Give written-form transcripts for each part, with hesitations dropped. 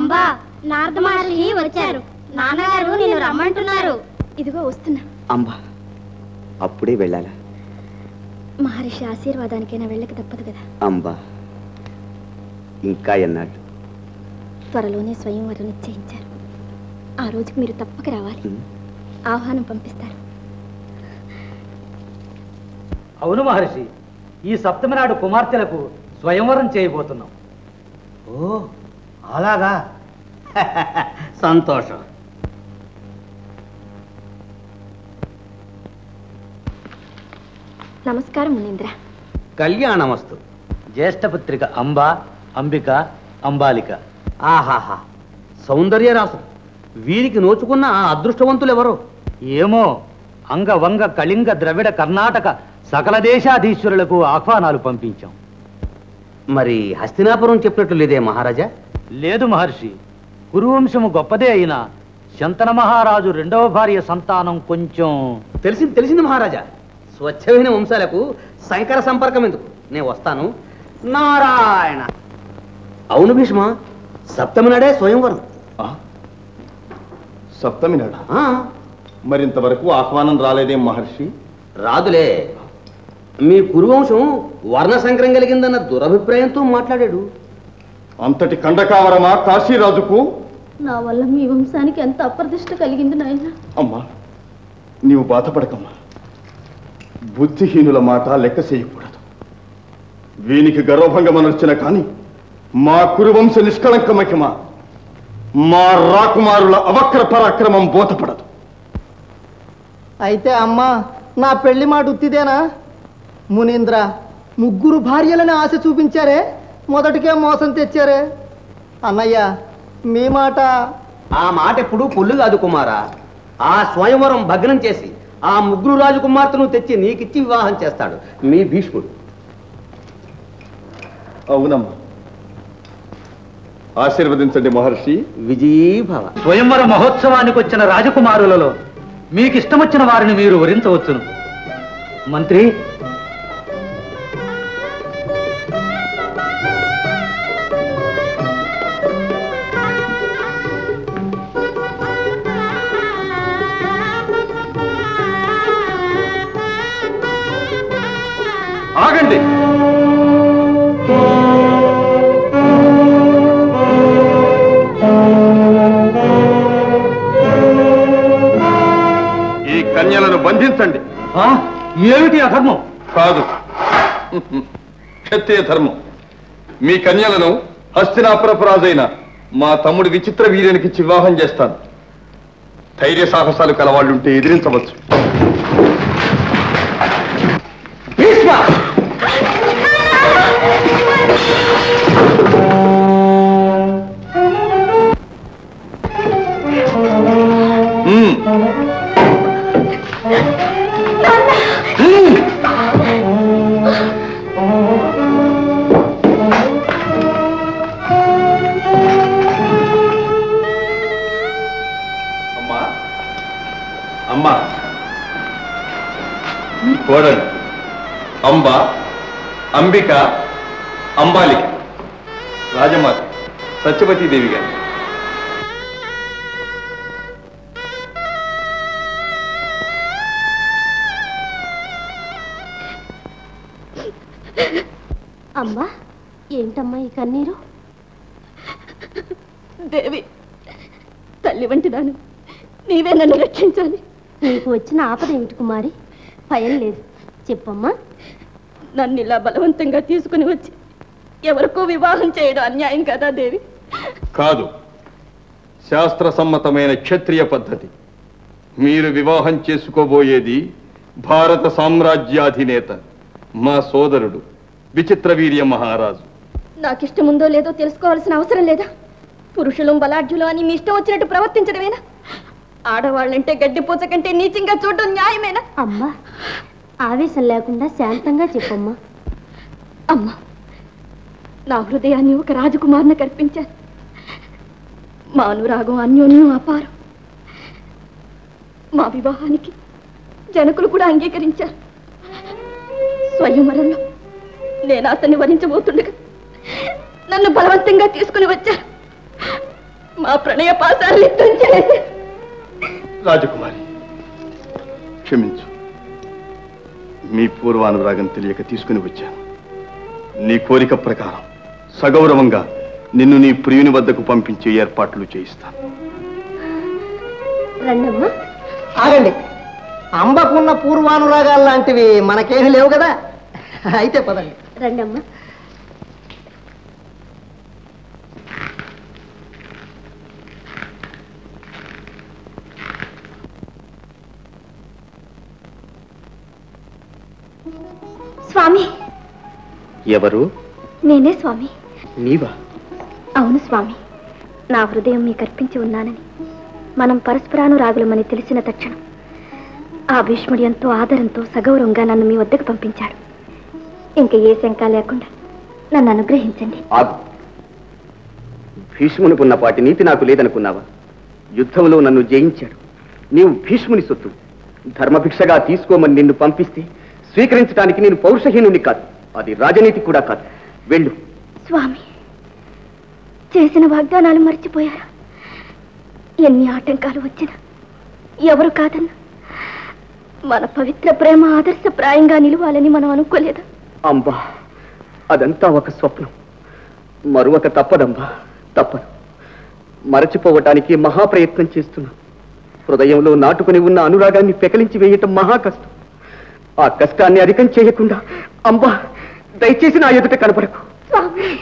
అంబా, నారద మహర్షి వచ్చారు. నాన్నగారు నిన్ను రమ్మంటున్నారు. ఇదిగో వస్తున్నా. అంబా, అప్పుడే వెళ్ళాలా? మహర్షి ఆశీర్వాదానికైనా వెళ్ళక తప్పదు కదా. అంబా, ఇంకా ఎన్నాళ్ళు? త్వరలోనే స్వయంవరం నిశ్చయించారు. ఆ రోజుకి మీరు తప్పక రావాలి. ఆహ్వానం పంపిస్తారు. అవును మహర్షి, ఈ సప్తమి నాడు కుమార్తెలకు స్వయంవరం చేయబోతున్నాం. ఓ అలాగా, సంతోషం. నమస్కారం మునీంద్ర. కళ్యాణమస్తు. జ్యేష్ఠపుత్రిక అంబ, అంబిక, అంబాలిక. ఆహాహా, సౌందర్య రాసు. వీరికి నోచుకున్న ఆ అదృష్టవంతులు ఎవరో ఏమో, అంగ వంగ కళింగ ద్రవిడ కర్ణాటక సకల దేశాధీశ్వరులకు ఆహ్వానాలు పంపించాం. మరి హస్తినాపురం చెప్పినట్లు లేదే మహారాజా? లేదు మహర్షి, కురువంశము గొప్పదే అయినా శంతన మహారాజు రెండవ భార్య సంతానం కొంచెం. తెలిసింది మహారాజా. స్వచ్ఛమైన వంశాలకు శంకర సంపర్కం ఎందుకు? నేను వస్తాను. నారాయణ. అవును భీష్మ, సప్తమి నాడే స్వయంవరం. సప్తమి నాడు? మరింతవరకు ఆహ్వానం రాలేదేం మహర్షి? రాదులే. మీ కురువంశం వర్ణ సంకరం కలిగిందన్న దురభిప్రాయంతో మాట్లాడాడు. అంతటి కండకావరమా కాశీరాజుకు? నా వల్ల మీ వంశానికి ఎంత అప్రతిష్ట కలిగింది నాయన. అమ్మా, నీవు బాధపడకమ్మా. బుద్ధిహీనుల మాట లెక్క చేయకూడదు. వీనికి గర్వభంగం అనర్చిన కాని మా కురువంశ నిష్కళంక మహిమ, మా రాకుమారుల అవక్ర పరాక్రమం బోధపడదు. అయితే అమ్మా, నా పెళ్లి మాట ఉత్తిదేనా? మునీంద్ర, ముగ్గురు భార్యలని ఆశ చూపించారే, మొదటికే మోసం తెచ్చారే. అన్నయ్య, మీ మాట? ఆ మాట ఎప్పుడు పొల్లు కాదు కుమారా. ఆ స్వయంవరం భగ్నం చేసి ఆ ముగ్గురు రాజకుమార్తెను తెచ్చి నీకిచ్చి వివాహం చేస్తాడు మీ భీష్ముడు. అవునమ్మా, ఆశీర్వదించండి మహర్షి. విజయీభవ. స్వయంవర మహోత్సవానికి వచ్చిన రాజకుమారులలో మీకు ఇష్టమొచ్చిన వారిని మీరు వరించవచ్చును. మంత్రి, ఆగండి. ఈ కన్యలను బంధించండి. ఏమిటి అధర్మం? కాదు, క్షత్రియ ధర్మం. మీ కన్యలను హస్తినాపురపు రాజైన మా తమ్ముడు విచిత్ర వీర్యానికి వివాహం చేస్తాను. ధైర్య సాహసాలు కలవాళ్ళుంటే ఎదిరించవచ్చు. అమ్మా, ఈ కోడలు అంబ, అంబిక, అంబాలిక, రాజమాత సత్యవతీదేవి గారు. అమ్మా, ఏంటమ్మా ఈ కన్నీరు? దేవి, తల్లి వంటి దాను, నీవే నన్ను రక్షించాలి. నీకు వచ్చిన ఆపద ఏమిటి కుమారి? భయం లేదు, చెప్పమ్మా. నన్ను ఇలా బలవంతంగా తీసుకుని వచ్చి ఎవరికో వివాహం చేయడం అన్యాయం కదా దేవి? కాదు, శాస్త్ర సమ్మతమైన క్షత్రియ పద్ధతి. మీరు వివాహం చేసుకోబోయేది భారత సామ్రాజ్యాధినేత మా సోదరుడు విచిత్రవీర్య మహారాజు. నాకిష్టముందో లేదో తెలుసుకోవాల్సిన అవసరం లేదా? పురుషులం బలాఢ్యులు అని మీ ఇష్టం వచ్చినట్టు ప్రవర్తించడమేనా? ఆడవాళ్ళంటే గడ్డిపూచ కంటే నీచంగా చూడడం న్యాయమేనా? అమ్మా, ఆవేశం లేకుండా శాంతంగా చెప్పమ్మా. అమ్మా, నా హృదయాన్ని ఒక రాజకుమారుని కల్పించాను. మా అనురాగం అన్యోన్యం అపారం. మా వివాహానికి జనకులు కూడా అంగీకరించారు. స్వయంవరంలో నేను అతన్ని వరించబోతుండగా నన్ను బలవంతంగా తీసుకుని వచ్చారు. మా ప్రణయ పాశాల్ని తుంచేసి. రాజకుమారి క్షమించు, మీ పూర్వానురాగం తెలియక తీసుకుని వచ్చాను. నీ కోరిక ప్రకారం సగౌరవంగా నిన్ను నీ ప్రియుని వద్దకు పంపించే ఏర్పాట్లు చేయిస్తాను. రండమ్మా. ఆగండి, అంబకున్న పూర్వానురాగాలు లాంటివి మనకేమీ లేవు కదా. అయితే పదండి. రండమ్మా. స్వామి. ఎవరు? నేనే స్వామి. నీవా? అవును స్వామి, నా హృదయం మీకు అర్పించి ఉన్నానని, మనం పరస్పరానురాగులమని తెలిసిన తక్షణం ఆ భీష్ముడు ఎంతో ఆదరంతో సగౌరవంగా నన్ను మీ వద్దకు పంపించాడు. ఇంక ఏ శంక లేకుండా నన్ను అనుగ్రహించండి. ఆగు. భీష్మునికి ఉన్నపాటి నీతి నాకు లేదనుకున్నావా? యుద్ధంలో నన్ను జయించాడు. నీవు భీష్ముని సొత్తు. ధర్మభిక్షగా తీసుకోమని నిన్ను పంపిస్తే స్వీకరించడానికి నేను పౌరుషహీనుని కాదు, అది రాజనీతి కూడా కాదు. వెళ్ళు. స్వామి, చేసిన వాగ్దానాలు మర్చిపోయారా? ఎన్ని ఆటంకాలు వచ్చినా, ఎవరు కాదన్నా మన పవిత్ర ప్రేమ ఆదర్శప్రాయంగా నిలవాలని మనం అనుకోలేదా? అంబా, అదంతా ఒక స్వప్నం. మరొక తప్పదంబా, తప్పదు. మరచిపోవటానికి మహాప్రయత్నం చేస్తున్నా. హృదయంలో నాటుకుని ఉన్న అనురాగాన్ని పెకలించి వేయటం మహా కష్టం. ఆ కష్టాన్ని అధికం చేయకుండా అంబా, దయచేసి నా ఎదుట కనపడకు.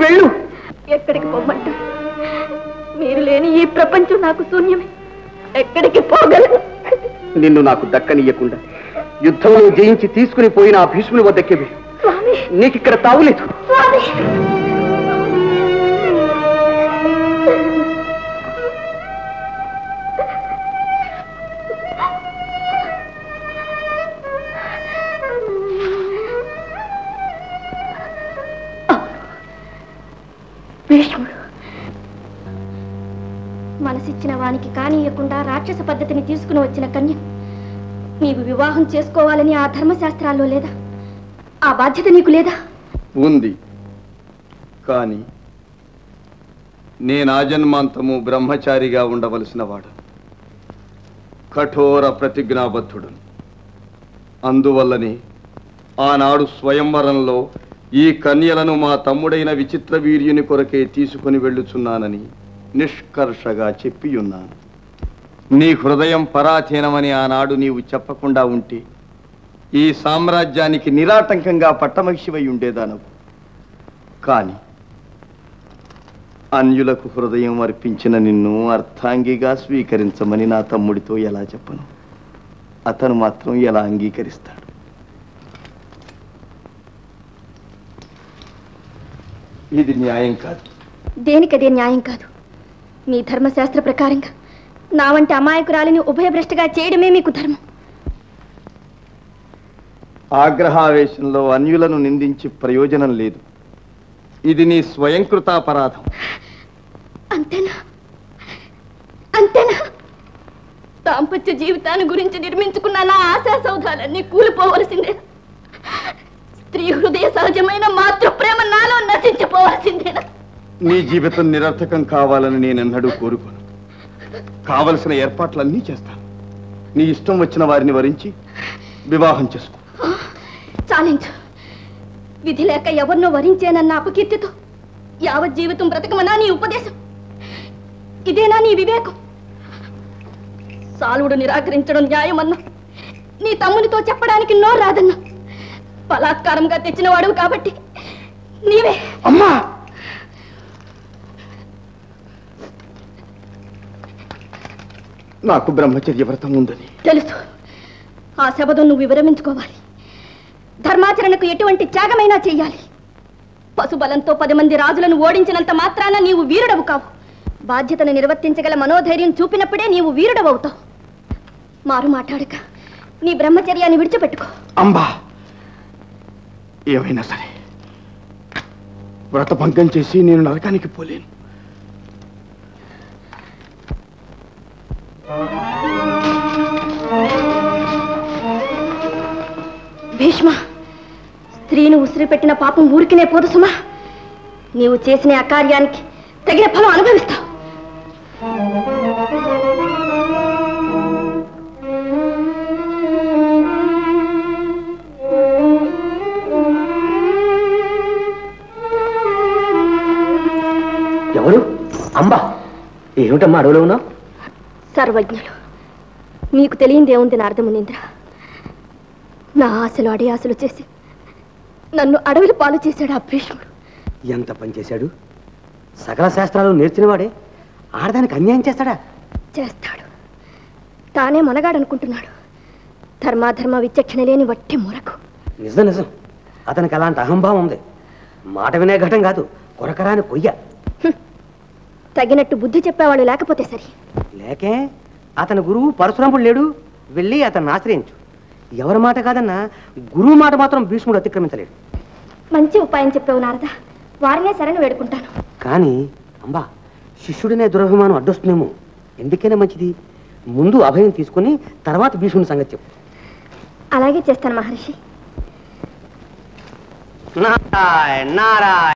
వెళ్ళు. ఎక్కడికి పొమ్మంటారు? మీరు లేని ఈ ప్రపంచం నాకు శూన్యమే. ఎక్కడికి పోగలను? నిన్ను నాకు దక్కనియ్యకుండా యుద్ధంలో జయించి తీసుకుని పోయిన ఆ భీష్ముని వద్దకే వెళ్ళు. నీకిక్కడ తావులేదు. భీష్ముడు మనసిచ్చిన వానికి కానీయకుండా రాక్షస పద్ధతిని తీసుకుని వచ్చిన కన్య నీవు వివాహం చేసుకోవాలని ఆ ధర్మశాస్త్రాల్లో లేదా? ఆ బాధ్యత నీకు లేదా? ఉంది, కానీ నేను ఆజన్మాంతము బ్రహ్మచారిగా ఉండవలసిన వాడు, కఠోర ప్రతిజ్ఞాబద్ధుడు. అందువల్లనే ఆనాడు స్వయంవరంలో ఈ కన్యలను మా తమ్ముడైన విచిత్ర వీర్యుని కొరకే తీసుకుని వెళ్ళుచున్నానని నిష్కర్షగా చెప్పియున్నాను. నీ హృదయం పరాధీనమని ఆనాడు నీవు చెప్పకుండా ఉంటే ఈ సామ్రాజ్యానికి నిరాటంకంగా పట్టమహిషివై ఉండేదానవు. కాని అన్యులకు హృదయం అర్పించిన నిన్ను అర్థాంగిగా స్వీకరించమని నా తమ్ముడితో ఎలా చెప్పను? అతను మాత్రం ఎలా అంగీకరిస్తాడు? ఇది న్యాయం కాదు. దేనికదే న్యాయం కాదు. మీ ధర్మశాస్త్ర ప్రకారంగా నా వంటి అమాయకురాలిని ఉభయభ్రష్టగా చేయడమే మీకు ధర్మం. ఆగ్రహావేశంలో అన్యులను నిందించి ప్రయోజనం లేదు. ఇది నీ స్వయంకృతాపరాధం. అంతేనా? అంతేనా? దాంపత్య జీవితాన్ని గురించి నిర్మించుకున్న నా ఆశా సౌధాలన్నీ కూలిపోవలసిందే. స్త్రీ హృదయ సహజమైన మాతృప్రేమ నాలో నశించిపోవలసిందేనా? నీ జీవితం నిరర్థకం కావాలని నేనెన్నడూ కోరుకోను. కావలసిన ఏర్పాట్లన్నీ చేస్తాను. నీ ఇష్టం వచ్చిన వారిని వరించి వివాహం చేసుకో. చాలించు. విధి లేక ఎవరినో వరించేనన్న అపకీర్తితో యావత్ జీవితం బ్రతకమన్నా నీ ఉపదేశం? ఇదేనా నీ వివేకం? సాలుడు నిరాకరించడం న్యాయమన్నా నీ తమ్మునితో చెప్పడానికి నోరు రాదన్నా. బలాత్కారంగా తెచ్చిన వాడువు కాబట్టి నీవే. అమ్మా, నాకు బ్రహ్మచర్య వ్రతం ఉందని తెలుసు. ఆ శబదం నువ్వు విరమించుకోవాలి. ధర్మాచరణకు ఎటువంటి త్యాగమైనా చెయ్యాలి. పశుబలంతో 10 మంది రాజులను ఓడించినంత మాత్రాన నీవు వీరుడవు కావు. బాధ్యతను నిర్వర్తించగల మనోధైర్యం చూపినప్పుడే నీవు వీరుడవవుతావు. మారు మాట్లాడక నీ బ్రహ్మచర్యాన్ని విడిచిపెట్టుకో. అంబా, ఏమైనా సరే వ్రతభంగం చేసి నేను నరకానికి పోలేను. భీష్మ, స్త్రీని ఉసిరి పెట్టిన పాపం ఊరికినే పోదు సుమా. నీవు చేసిన అకార్యానికి తగిన ఫలం అనుభవిస్తావు. ఎవరు? అంబా, ఏమిటమ్మా అడవిలో ఉన్నావు? సర్వజ్ఞులు, నీకు తెలియందేముంది నారద మునీంద్ర. నా ఆశలు అడి ఆశలు చేసి నన్ను అడవిలో పాలు చేశాడు ఆ భీష్ముడు. ఎంత పని చేశాడు? సకల శాస్త్రాలు నేర్చినవాడే ఆడదానికి అన్యాయం చేస్తాడా? చేస్తాడు. తానే మనగాడనుకుంటున్నాడు. ధర్మాధర్మ విచక్షణ లేని వట్టి మొరకు. నిజం నిజం, అతనికి అలాంటి అహంభావం ఉంది. మాట వినే ఘటం కాదు, కొరకరాని కొయ్య. తగినట్టు బుద్ధి చెప్పేవాళ్ళు లేకపోతే సరి. లేకే అతని గురువు పరశురాముడు లేడు, వెళ్ళి అతన్ని ఆశ్రయించు. ఎవరి మాట కాదన్నా గురువు మాట మాత్రం భీష్ముడు అతిక్రమించలేడు. మంచి ఉపాయం చెప్పావు నారద, వారినే శరణు వేడుకుంటాను. కానీ అంబా, శిష్యుడినే దురభిమానం అడ్డొస్తుందేమో. ఎందుకైనా మంచిది ముందు అభయం తీసుకుని తర్వాత భీష్ముడి సంగతి చెప్పు. అలాగే చేస్తాను మహర్షి. నారాయణ నారాయణ.